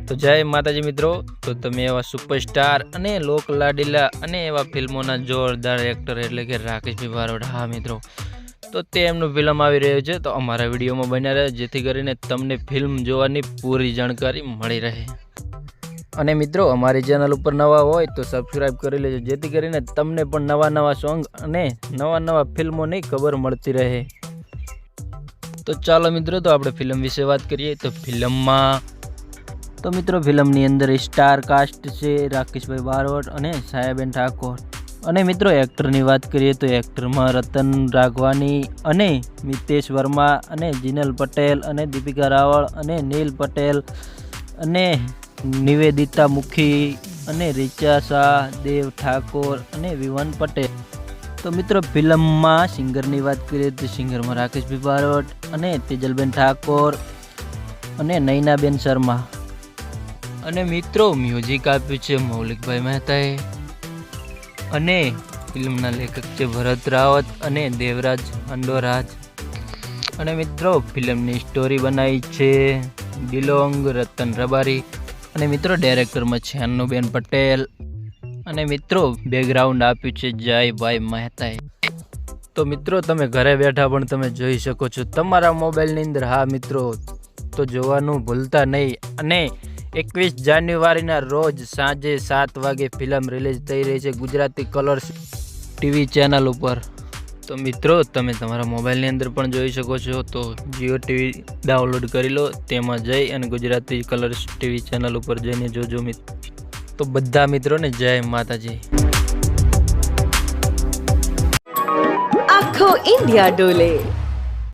તો જય માતાજી મિત્રો, તો તમે એવા સુપરસ્ટાર અને લોકલાડીલા અને એવા ફિલ્મોના જોરદાર એક્ટર એટલે કે રાકેશભાઈ બારોટ, હા મિત્રો, તો તે એમનું ફિલ્મ આવી રહ્યું છે. તો અમારા વિડીયોમાં બન્યા રહે જેથી કરીને તમને ફિલ્મ જોવાની પૂરી જાણકારી મળી રહે. અને મિત્રો, અમારી ચેનલ ઉપર નવા હોય તો સબસ્ક્રાઈબ કરી લેજો જેથી કરીને તમને પણ નવા સોંગ અને નવા ફિલ્મોની ખબર મળતી રહે. તો ચાલો મિત્રો, તો આપણે ફિલ્મ વિશે વાત કરીએ. તો મિત્રો ફિલ્મની અંદર સ્ટાર કાસ્ટ છે રાકેશભાઈ બારોટ અને સાયાબેન ઠાકોર. અને મિત્રો એક્ટરની વાત કરીએ તો એક્ટરમાં રતન રાઘવાની અને મિતેશ વર્મા અને જીનલ પટેલ અને દીપિકા રાવળ અને નીલ પટેલ અને નિવેદિતા મુખી અને રીચા શાહ, દેવ ઠાકોર અને વિવન પટેલ. તો મિત્રો ફિલ્મમાં સિંગરની વાત કરીએ તો સિંગરમાં રાકેશભાઈ બારોટ અને તેજલબેન ઠાકોર અને નૈનાબેન શર્મા. અને મિત્રો મ્યુઝિક આપ્યું છે મૌલિકભાઈ મહેતાએ. અને ફિલ્મના લેખક છે ભરત રાવત અને દેવરાજ અંડોરાજ. અને મિત્રો ફિલ્મની સ્ટોરી બનાવી છે દિલોંગ રતન રબારી. અને મિત્રો ડાયરેક્ટરમાં છે અન્નુબેન પટેલ. અને મિત્રો બેકગ્રાઉન્ડ આપ્યું છે જયભાઈ મહેતાએ. તો મિત્રો તમે ઘરે બેઠા પણ તમે જોઈ શકો છો તમારા મોબાઈલની અંદર. હા મિત્રો, તો જોવાનું ભૂલતા નહીં. અને 21 જાન્યુઆરીના રોજ સાંજે 7 વાગે ફિલ્મ રિલીઝ થઈ રહી છે ગુજરાતી કલર્સ ટીવી ચેનલ ઉપર. તો મિત્રો તમે તમારા મોબાઈલની અંદર પણ જોઈ શકો છો. તો જીઓ ટીવી ડાઉનલોડ કરી લો, તેમાં જઈ અને ગુજરાતી કલર્સ ટીવી ચેનલ ઉપર જઈને જોજો મિત્રો. તો બધા મિત્રોને જય માતાજી. આખો ઇન્ડિયા ડોલે.